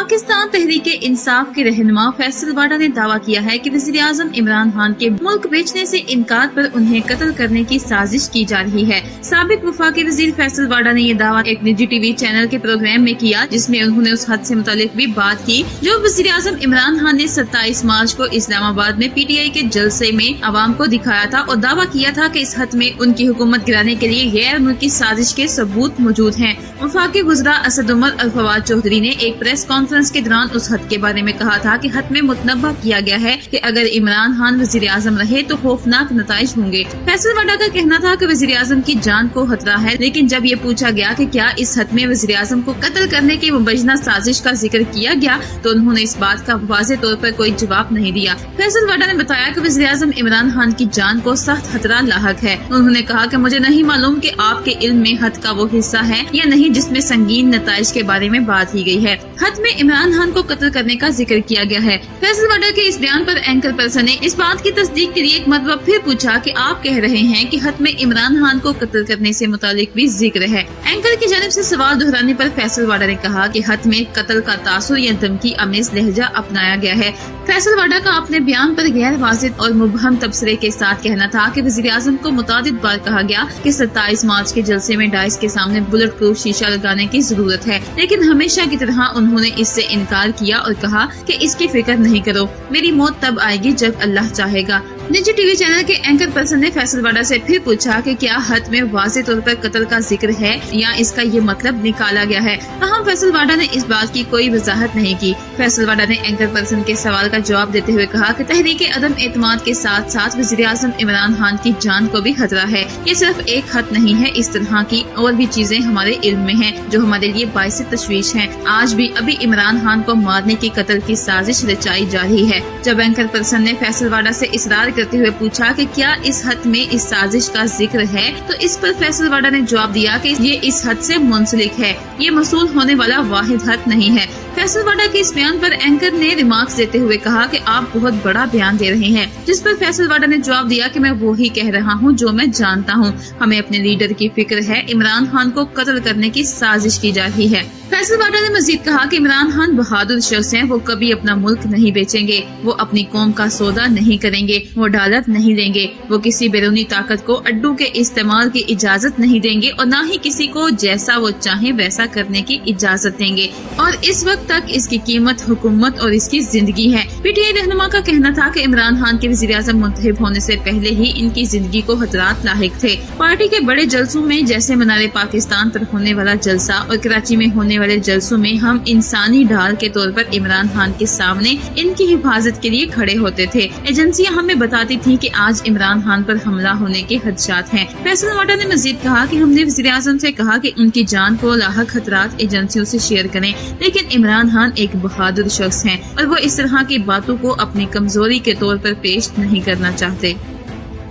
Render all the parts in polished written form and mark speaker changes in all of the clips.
Speaker 1: पाकिस्तान तहरीक इंसाफ के रहनुमा फैसल वाडा ने दावा किया है कि वज़ीर आज़म इमरान खान के मुल्क बेचने से इनकार पर उन्हें कत्ल करने की साजिश की जा रही है। साबिक वफाकी वज़ीर फैसल वाडा ने ये दावा एक निजी टीवी चैनल के प्रोग्राम में किया, जिसमें उन्होंने उस हद से मुतालिक भी बात की जो वज़ीर आज़म इमरान खान ने 27 मार्च को इस्लामाबाद में PTI के जलसे में अवाम को दिखाया था और दावा किया था कि इस हद में उनकी हुकूमत गिराने के लिए गैर मुल्की साजिश के सबूत मौजूद हैं। वफाकी गुज़रा असद उमर और फवाद चौधरी ने एक प्रेस कॉन्फ्रेंस के दौरान उस हद के बारे में कहा था कि हद में मुतनब्बा किया गया है कि अगर इमरान खान वज़ीर आज़म रहे तो खौफनाक नताइज होंगे। फैसल वाडा का कहना था कि वज़ीर आज़म की जान को खतरा है, लेकिन जब ये पूछा गया कि क्या इस हद में वज़ीर आज़म को कत्ल करने की मुबैना साजिश का जिक्र किया गया तो उन्होंने इस बात का वाज़ेह तौर पर कोई जवाब नहीं दिया। फैसल वाडा ने बताया कि वज़ीर आज़म इमरान खान की जान को सख्त खतरा लाहक है। उन्होंने कहा कि मुझे नहीं मालूम कि आपके इल्म में हद का वो हिस्सा है या नहीं जिसमें संगीन नताइज के बारे में बात की गई है। हद में इमरान खान को कत्ल करने का जिक्र किया गया है। फैसल वाडा के इस बयान पर एंकर पर्सन ने इस बात की तस्दीक के लिए एक मरतबा फिर पूछा कि आप कह रहे हैं कि हद में इमरान खान को कत्ल करने से मुतालिक भी जिक्र है। एंकर की जानिब से सवाल दोहराने पर फैसल वाडा ने कहा कि हद में कत्ल का तासुर या धमकी आमेज लहजा अपनाया गया है। फैसल वाडा का अपने बयान पर गैर वाज़ेह और मुबहम तबसरे के साथ कहना था कि वज़ीर आज़म को मुतादिद बार कहा गया कि 27 मार्च के जलसे में डाइस के सामने बुलेट प्रूफ शीशा लगाने की जरूरत है, लेकिन हमेशा की तरह उन्होंने इससे इनकार किया और कहा कि इसकी फिक्र नहीं करो, मेरी मौत तब आएगी जब अल्लाह चाहेगा। निजी टीवी चैनल के एंकर पर्सन ने फैसल वाडा से फिर पूछा कि क्या हद में वाज़ेह तौर पर कत्ल का जिक्र है या इसका ये मतलब निकाला गया है। ताहम फैसल वाडा ने इस बात की कोई वजाहत नहीं की। फैसल वाडा ने एंकर पर्सन के सवाल का जवाब देते हुए कहा कि तहरीक अदम एतमाद के साथ साथ वज़ीर आज़म इमरान खान की जान को भी खतरा है। ये सिर्फ एक हद नहीं है, इस तरह की और भी चीजें हमारे इल्म में हैं जो हमारे लिए बाइस तशवीश हैं। आज भी अभी इमरान खान को मारने की कत्ल की साजिश रचाई जा रही है। जब एंकर पर्सन ने फैसल वाडा से इसरार करते हुए पूछा कि क्या इस हद में इस साजिश का जिक्र है तो इस पर फैसल वाडा ने जवाब दिया कि ये इस हद से मुंसलिक है, ये मसूल होने वाला वाहिद हद नहीं है। फैसल वाडा के इस बयान पर एंकर ने रिमार्क्स देते हुए कहा कि आप बहुत बड़ा बयान दे रहे हैं, जिस पर फैसल वाडा ने जवाब दिया कि मैं वो ही कह रहा हूँ जो मैं जानता हूँ। हमें अपने लीडर की फिक्र है, इमरान खान को कत्ल करने की साजिश की जा रही है। फैसल वाडा ने मजीद कहा कि इमरान खान बहादुर शख्स हैं, वो कभी अपना मुल्क नहीं बेचेंगे, वो अपनी कौम का सौदा नहीं करेंगे, वो डॉलर नहीं देंगे, वो किसी बैरूनी ताकत को अड्डू के इस्तेमाल की इजाजत नहीं देंगे और न ही किसी को जैसा वो चाहे वैसा करने की इजाजत देंगे। और इस वक्त तक इसकी कीमत हुकूमत और इसकी जिंदगी है। PTI रहनुमा का कहना था कि इमरान खान के वज़ीर आज़म मुंतखब होने से पहले ही इनकी जिंदगी को खतरात लाहिक थे। पार्टी के बड़े जलसों में जैसे मनारे पाकिस्तान पर होने वाला जलसा और कराची में होने वाले जलसों में हम इंसानी ढाल के तौर पर इमरान खान के सामने इनकी हिफाजत के लिए खड़े होते थे। एजेंसियां हमें बताती थी कि आज इमरान खान पर हमला होने के खदशात हैं। फैसल वाडा ने मजीद कहा कि हमने वज़ीर आज़म से कहा कि उनकी जान को लाहक खतरात एजेंसियों से शेयर करें, लेकिन इमरान खान एक बहादुर शख्स हैं और वो इस तरह की बातों को अपनी कमजोरी के तौर पर पेश नहीं करना चाहते।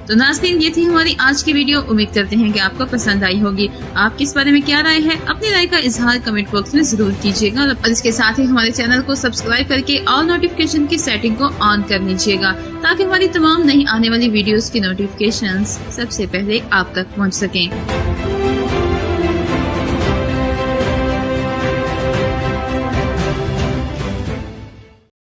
Speaker 1: तो नाज़रीन, ये थी हमारी आज की वीडियो। उम्मीद करते हैं कि आपको पसंद आई होगी। आपकी इस बारे में क्या राय है, अपनी राय का इजहार कमेंट बॉक्स में जरूर कीजिएगा और इसके साथ ही हमारे चैनल को सब्सक्राइब करके ऑल नोटिफिकेशन की सेटिंग को ऑन कर लीजिएगा ताकि हमारी तमाम नई आने वाली वीडियोस की नोटिफिकेशंस सबसे पहले आप तक पहुंच सकें।